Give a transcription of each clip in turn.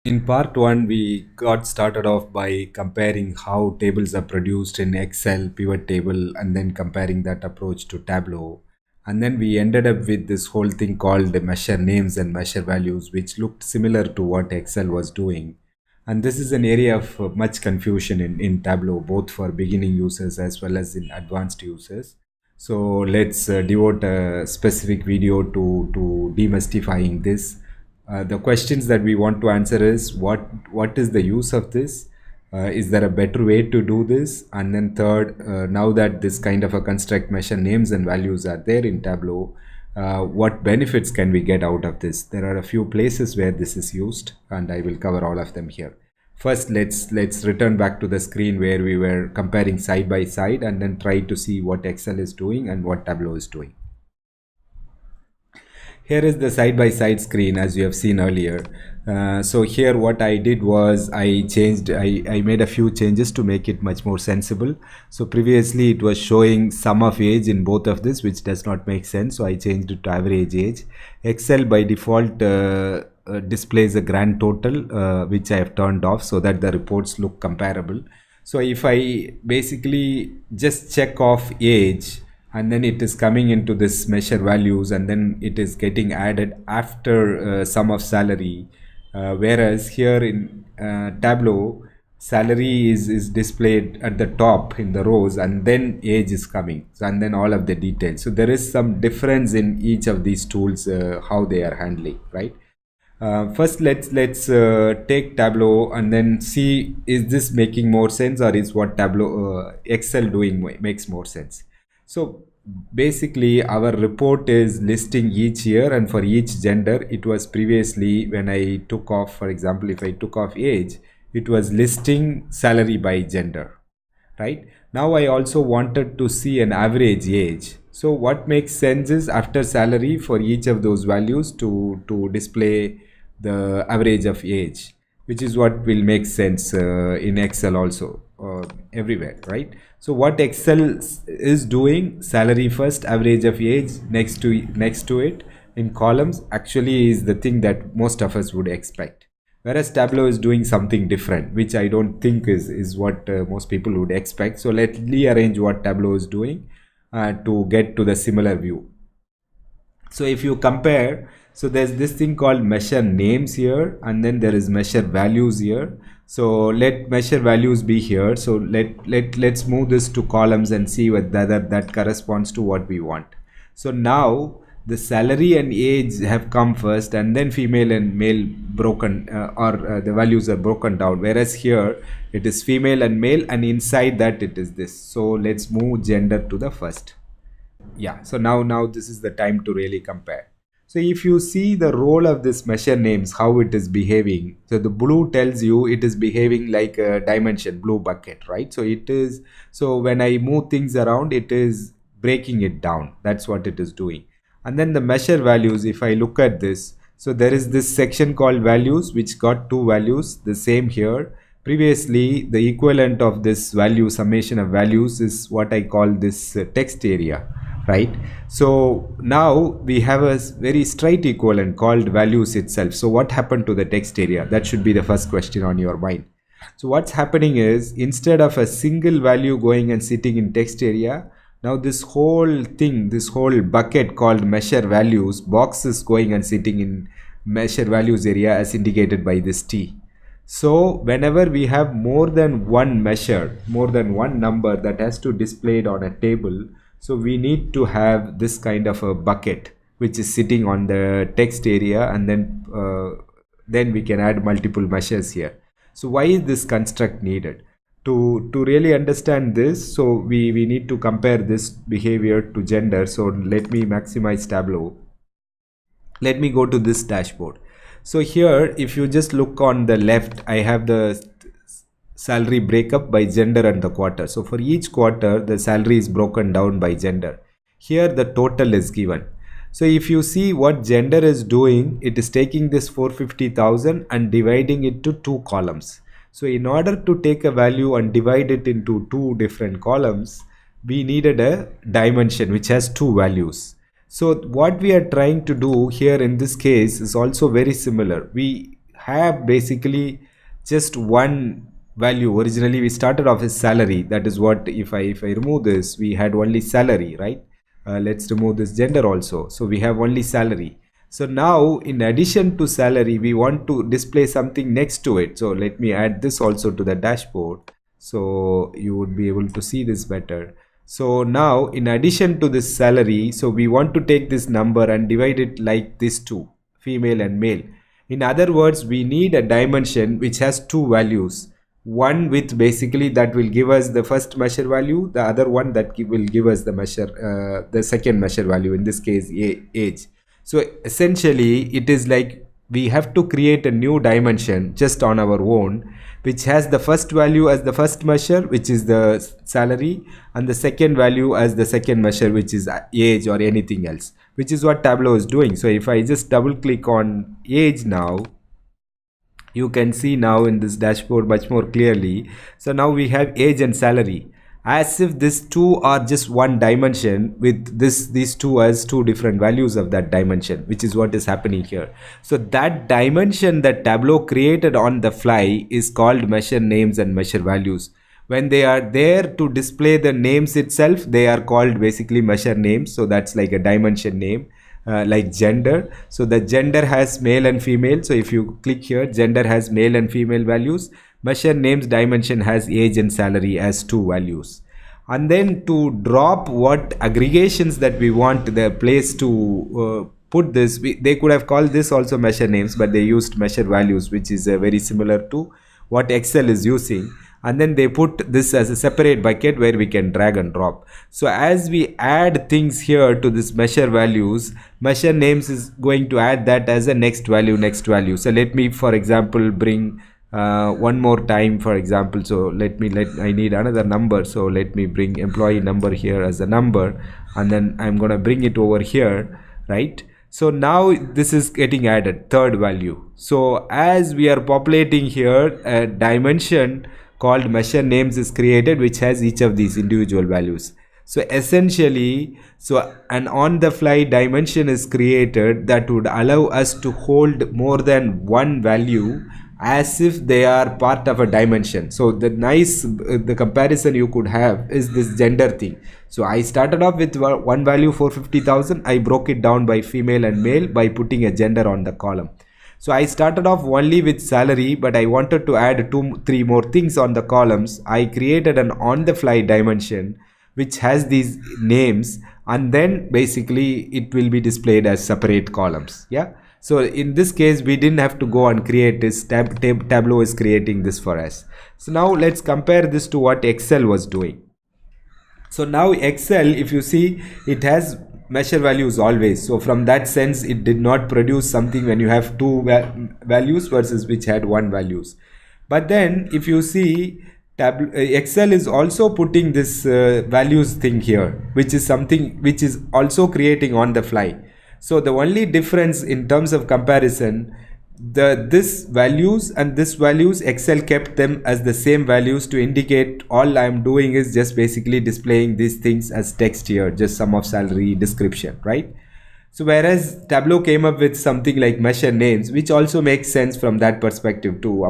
In part one, we got started off by comparing how tables are produced in Excel pivot table and then comparing that approach to Tableau. And then we ended up with this whole thing called the measure names and measure values, which looked similar to what Excel was doing. And this is an area of much confusion in Tableau, both for beginning users as well as in advanced users. So let's devote a specific video to demystifying this. The questions that we want to answer is what is the use of this? Is there a better way to do this? And then third, now that this kind of a construct measure names and values are there in Tableau, what benefits can we get out of this? There are a few places where this is used, and I will cover all of them here. First, let's return back to the screen where we were comparing side by side, and then try to see what Excel is doing and what Tableau is doing. Here is the side-by-side screen as you have seen earlier. So here what I did was I made a few changes to make it much more sensible. So previously it was showing sum of age in both of this, which does not make sense. So I changed it to average age. Excel by default displays a grand total, which I have turned off so that the reports look comparable. So if I basically just check off age, and then it is coming into this measure values, and then it is getting added after sum of salary, whereas here in Tableau, salary is displayed at the top in the rows, and then age is coming, and then all of the details. So there is some difference in each of these tools, how they are handling, right? First, let's take Tableau and then see, is this making more sense, or is what Tableau Excel doing makes more sense. So basically our report is listing each year, and for each gender it was previously, when I took off, for example, if I took off age, it was listing salary by gender, right? Now I also wanted to see an average age. So what makes sense is after salary, for each of those values to display the average of age, which is what will make sense in Excel also, everywhere, right? So what Excel is doing, salary first, average of age next to it in columns, actually is the thing that most of us would expect. Whereas Tableau is doing something different, which I don't think is what most people would expect. So let's rearrange what Tableau is doing to get to the similar view. So if you compare, so there's this thing called measure names here, and then there is measure values here. So let measure values be here. So let's move this to columns and see whether that corresponds to what we want. So now the salary and age have come first, and then female and male broken, the values are broken down, whereas here it is female and male, and inside that it is this. So let's move gender to the first. Yeah, so now this is the time to really compare. So if you see the role of this measure names, how it is behaving, so the blue tells you it is behaving like a dimension, blue bucket, right? So it is, so when I move things around, it is breaking it down. That's what it is doing. And then the measure values, if I look at this, so there is this section called values, which got two values, the same here. Previously, the equivalent of this value, summation of values, is what I call this text area, right? So now we have a very straight equivalent called values itself. So what happened to the text area? That should be the first question on your mind. So what's happening is, instead of a single value going and sitting in text area, now this whole thing, this whole bucket called measure values box is going and sitting in measure values area, as indicated by this T. So whenever we have more than one measure, more than one number that has to display it on a table, so we need to have this kind of a bucket which is sitting on the text area, and then we can add multiple measures here. So why is this construct needed? To really understand this, so we need to compare this behavior to gender. So let me maximize Tableau. Let me go to this dashboard. So here, if you just look on the left, I have the salary breakup by gender and the quarter. So for each quarter, the salary is broken down by gender. Here the total is given. So if you see what gender is doing, it is taking this 450,000 and dividing it to two columns. So in order to take a value and divide it into two different columns, we needed a dimension which has two values. So what we are trying to do here in this case is also very similar. We have basically just one value. Originally we started off as salary. That is what, if I remove this, we had only salary, right? Let's remove this gender also. So we have only salary. So now in addition to salary, we want to display something next to it. So let me add this also to the dashboard, so you would be able to see this better. So now in addition to this salary, so we want to take this number and divide it like this two, female and male. In other words, we need a dimension which has two values. One with basically that will give us the first measure value, the other one that will give us the the second measure value, in this case age. So essentially it is like we have to create a new dimension just on our own, which has the first value as the first measure, which is the salary, and the second value as the second measure, which is age or anything else, which is what Tableau is doing. So if I just double click on age now, you can see now in this dashboard much more clearly. So now we have age and salary, as if these two are just one dimension, with these two as two different values of that dimension, which is what is happening here. So that dimension that Tableau created on the fly is called measure names and measure values. When they are there to display the names itself, they are called basically measure names. So that's like a dimension name. Like gender, so the gender has male and female. So if you click here, gender has male and female values. Measure names dimension has age and salary as two values. And then to drop what aggregations that we want the place to put this, they could have called this also measure names, but they used measure values, which is very similar to what Excel is using. And then they put this as a separate bucket where we can drag and drop. So as we add things here to this measure values, measure names is going to add that as a next value. So let me, for example, bring one more time, for example. So I need another number. So let me bring employee number here as a number, and then I'm going to bring it over here, right? So now this is getting added, third value. So as we are populating here, a dimension called measure names is created, which has each of these individual values. So essentially, so an on the fly dimension is created that would allow us to hold more than one value as if they are part of a dimension. So the comparison you could have is this gender thing. So I started off with one value 450,000. I broke it down by female and male by putting a gender on the column. So I started off only with salary, but I wanted to add 2-3 more things on the columns. I created an on the fly dimension which has these names, and then basically it will be displayed as separate columns. Yeah. So in this case, we didn't have to go and create this. Tableau is creating this for us. So now let's compare this to what Excel was doing. So now Excel, if you see, it has measure values always. So from that sense, it did not produce something when you have two values versus which had one values. But then if you see, Excel is also putting this values thing here, which is something which is also creating on the fly. So the only difference in terms of comparison, this values and this values, Excel kept them as the same values to indicate all I'm doing is just basically displaying these things as text here, just sum of salary, description, right? So whereas Tableau came up with something like measure names, which also makes sense from that perspective too,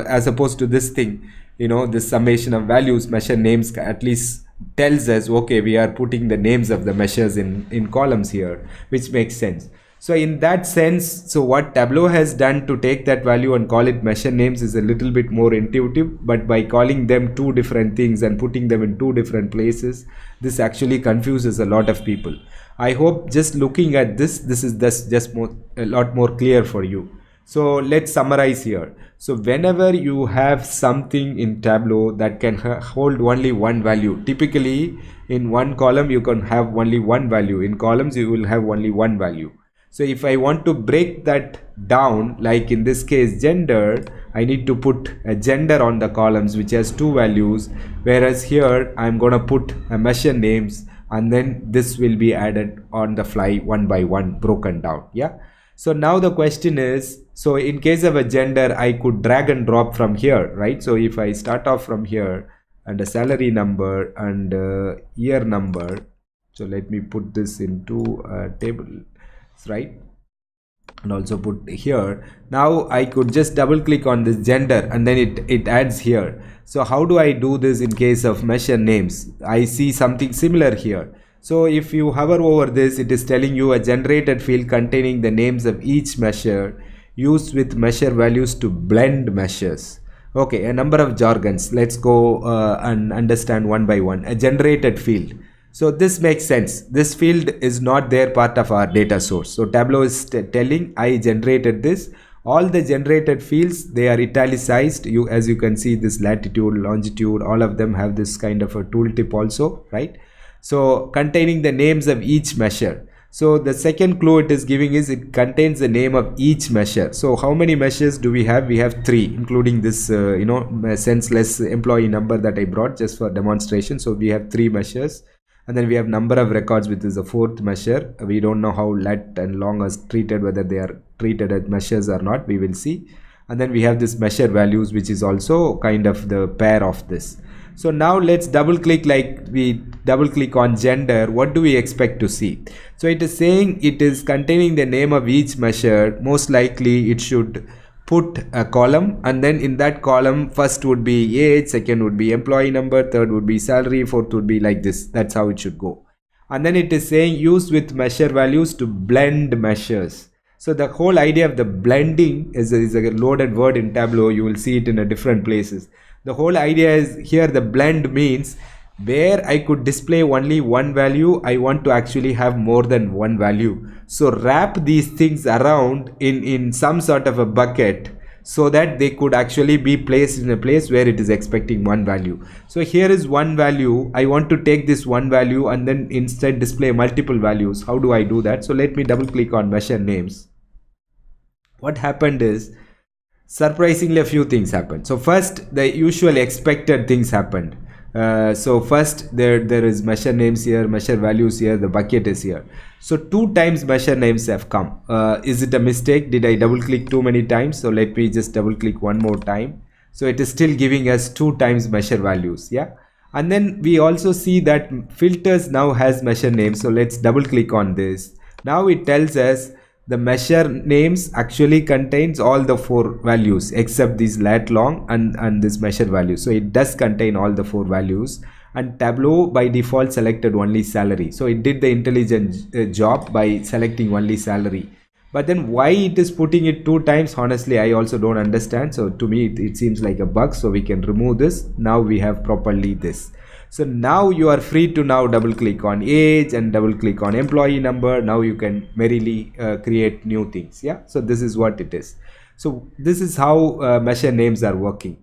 as opposed to this thing, this summation of values. Measure names at least tells us, okay, we are putting the names of the measures in columns here, which makes sense. So in that sense, so what Tableau has done to take that value and call it measure names is a little bit more intuitive, but by calling them two different things and putting them in two different places, this actually confuses a lot of people. I hope just looking at this is just a lot more clear for you. So let's summarize here. So whenever you have something in Tableau that can hold only one value, typically in one column you can have only one value. In columns you will have only one value. So if I want to break that down, like in this case gender, I need to put a gender on the columns which has two values, whereas here I'm gonna put a measure names, and then this will be added on the fly one by one, broken down. Yeah. So now the question is, so in case of a gender, I could drag and drop from here, right? So if I start off from here and a salary number and a year number, so let me put this into a table, right? and also put here. Now I could just double click on this gender and then it adds here. So how do I do this in case of measure names? I see something similar here. So if you hover over this, it is telling you a generated field containing the names of each measure used with measure values to blend measures. Okay, a number of jargons. Let's go and understand one by one. A generated field. So this makes sense. This field is not there part of our data source. So Tableau is telling I generated this. All the generated fields, they are italicized. As you can see, this latitude, longitude, all of them have this kind of a tooltip also, right? So containing the names of each measure. So the second clue it is giving is it contains the name of each measure. So how many measures do we have? We have 3, including this senseless employee number that I brought just for demonstration. So we have 3 measures. And then we have number of records, which is the 4th measure. We don't know how let and long is treated, whether they are treated as measures or not. We will see. And then we have this measure values, which is also kind of the pair of this. So now let's double click, like we double click on gender. What do we expect to see? So it is saying it is containing the name of each measure. Most likely it should put a column, and then in that column first would be age, second would be employee number, third would be salary, fourth would be like this. That's how it should go. And then it is saying use with measure values to blend measures. So the whole idea of the blending is a loaded word in Tableau. You will see it in different places. The whole idea is here the blend means where I could display only one value, I want to actually have more than one value. So wrap these things around in some sort of a bucket so that they could actually be placed in a place where it is expecting one value. So here is one value. I want to take this one value and then instead display multiple values. How do I do that? So let me double click on measure names. What happened is, surprisingly, a few things happened. So first, the usual expected things happened. So first there is measure names here, measure values here, the bucket is here. So 2 times measure names have come. Is it a mistake? Did I double click too many times? So let me just double click one more time. So it is still giving us 2 times measure values. Yeah. And then we also see that filters now has measure names. So let's double click on this. Now it tells us the measure names actually contains all the 4 values except these lat long and this measure value. So it does contain all the 4 values, and Tableau by default selected only salary. So it did the intelligent job by selecting only salary. But then why it is putting it 2 times, honestly I also don't understand. So to me it seems like a bug. So we can remove this. Now we have properly this. So now you are free to now double click on age and double click on employee number. Now you can merrily create new things. Yeah. So this is what it is. So this is how measure names are working.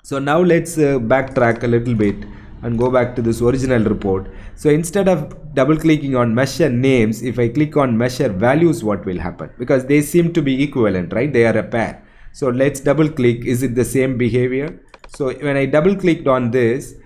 So now let's backtrack a little bit and go back to this original report. So instead of double clicking on measure names, if I click on measure values, what will happen? Because they seem to be equivalent, right? They are a pair. So let's double click. Is it the same behavior? So when I double clicked on this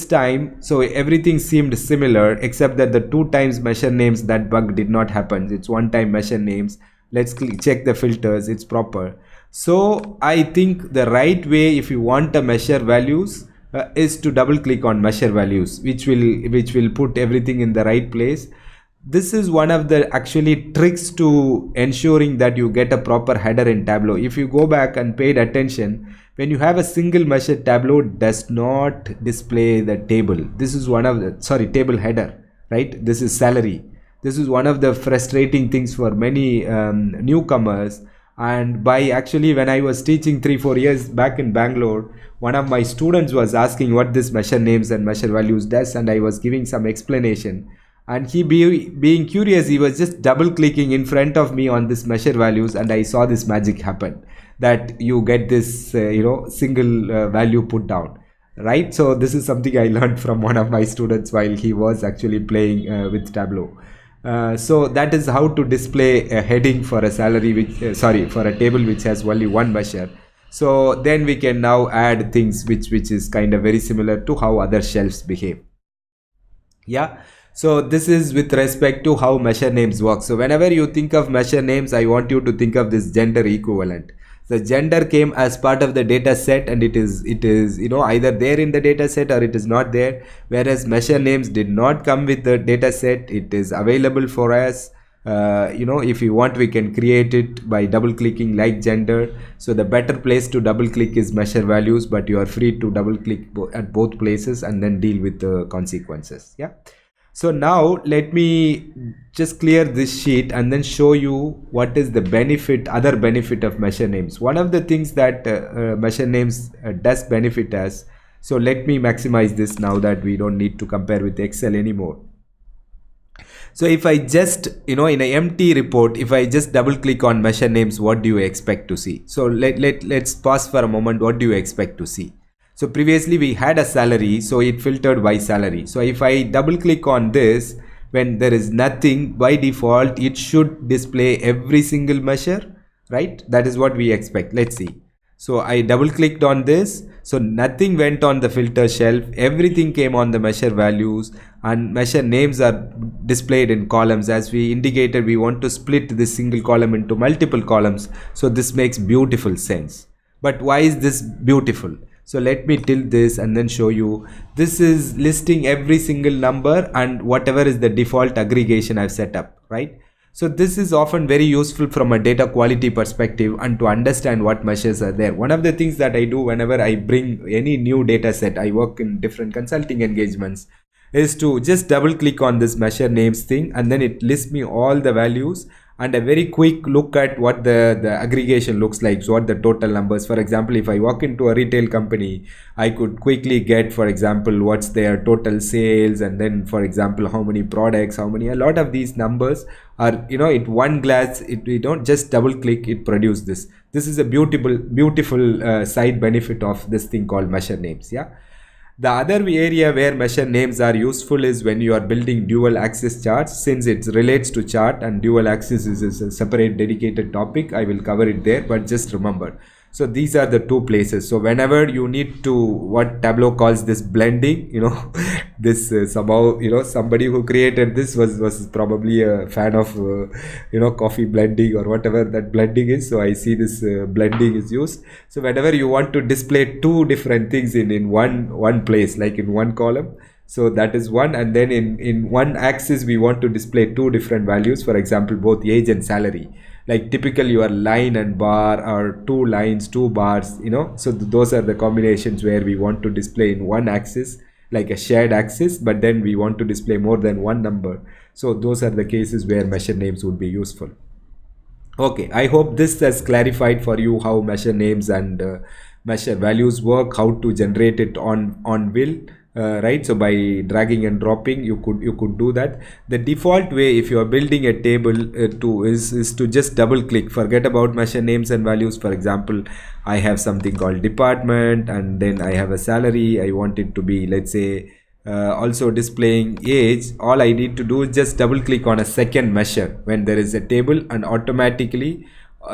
time, so everything seemed similar except that the 2 times measure names, that bug did not happen. It's 1 time measure names. Let's check the filters. It's proper. So I think the right way, if you want a measure values, is to double click on measure values, which will put everything in the right place. This is one of the actually tricks to ensuring that you get a proper header in Tableau. If you go back and paid attention, when you have a single measure, Tableau does not display the table. This is one of the, table header, right? This is salary. This is one of the frustrating things for many newcomers. And by actually, when I was teaching 3-4 years back in Bangalore, one of my students was asking what this measure names and measure values does, and I was giving some explanation. And he being curious, he was just double clicking in front of me on this measure values, and I saw this magic happen, that you get this single value put down, right? So this is something I learned from one of my students while he was actually playing with Tableau. So that is how to display a heading for a salary which for a table which has only one measure. So then we can now add things which is kind of very similar to how other shelves behave. Yeah. So this is with respect to how measure names work. So whenever you think of measure names, I want you to think of this gender equivalent. The gender came as part of the data set, and it is either there in the data set or it is not there. Whereas measure names did not come with the data set. It is available for us if you want, we can create it by double clicking like gender. So the better place to double click is measure values, but you are free to double click at both places and then deal with the consequences. Yeah. So now let me just clear this sheet and then show you what is the other benefit of measure names. One of the things that measure names does benefit us. So let me maximize this now that we don't need to compare with Excel anymore. So if I just, in an empty report, if I just double click on measure names, what do you expect to see? So let's pause for a moment. What do you expect to see? So previously we had a salary, so it filtered by salary. So if I double click on this, when there is nothing, by default, it should display every single measure, right? That is what we expect. Let's see. So I double clicked on this. So nothing went on the filter shelf. Everything came on the measure values, and measure names are displayed in columns. As we indicated, we want to split this single column into multiple columns. So this makes beautiful sense. But why is this beautiful? So let me tilt this and then show you. This is listing every single number and whatever is the default aggregation I've set up, right? So this is often very useful from a data quality perspective and to understand what measures are there. One of the things that I do whenever I bring any new data set, I work in different consulting engagements, is to just double click on this measure names thing, and then it lists me all the values and a very quick look at what the aggregation looks like. So what the total numbers. For example, if I walk into a retail company, I could quickly get, for example, what's their total sales, and then, for example, how many products, a lot of these numbers are, at one glance, we don't just double click, it produce this. This is a beautiful side benefit of this thing called measure names. Yeah. The other area where measure names are useful is when you are building dual axis charts. Since it relates to chart and dual axis is a separate dedicated topic, I will cover it there, but just remember. So these are the two places. So whenever you need to, what Tableau calls this blending, this somehow, somebody who created this was probably a fan of, coffee blending or whatever that blending is. So I see this blending is used. So whenever you want to display two different things in one place, like in one column, so that is one, and then in one axis we want to display two different values, for example, both age and salary. Like typically your line and bar, or two lines, two bars, so those are the combinations where we want to display in one axis, like a shared axis, but then we want to display more than one number. So those are the cases where measure names would be useful. Okay, I hope this has clarified for you how measure names and measure values work, how to generate it on will. Right, so by dragging and dropping, you could do that. The default way, if you are building a table, is to just double click. Forget about measure names and values. For example, I have something called department, and then I have a salary. I want it to be, let's say, also displaying age. All I need to do is just double click on a second measure when there is a table, and automatically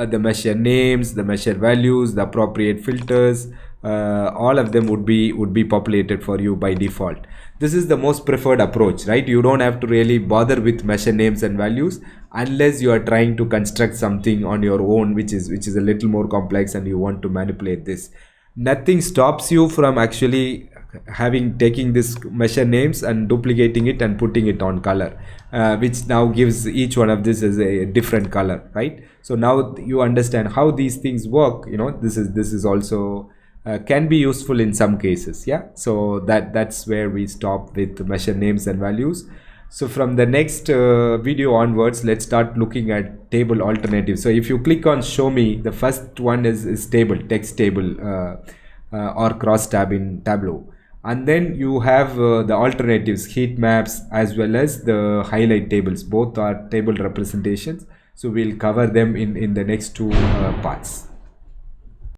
the measure names, the measure values, the appropriate filters, all of them would be populated for you by default. This is the most preferred approach, right? You don't have to really bother with measure names and values unless you are trying to construct something on your own, which is a little more complex, and you want to manipulate this. Nothing stops you from actually taking this measure names and duplicating it and putting it on color, which now gives each one of this as a different color, right? So now you understand how these things work. This is also can be useful in some cases. Yeah, so that's where we stop with measure names and values. So from the next video onwards, let's start looking at table alternatives. So if you click on show me, the first one is table, text table, or cross tab in Tableau, and then you have the alternatives, heat maps, as well as the highlight tables. Both are table representations, so we'll cover them in the next two parts.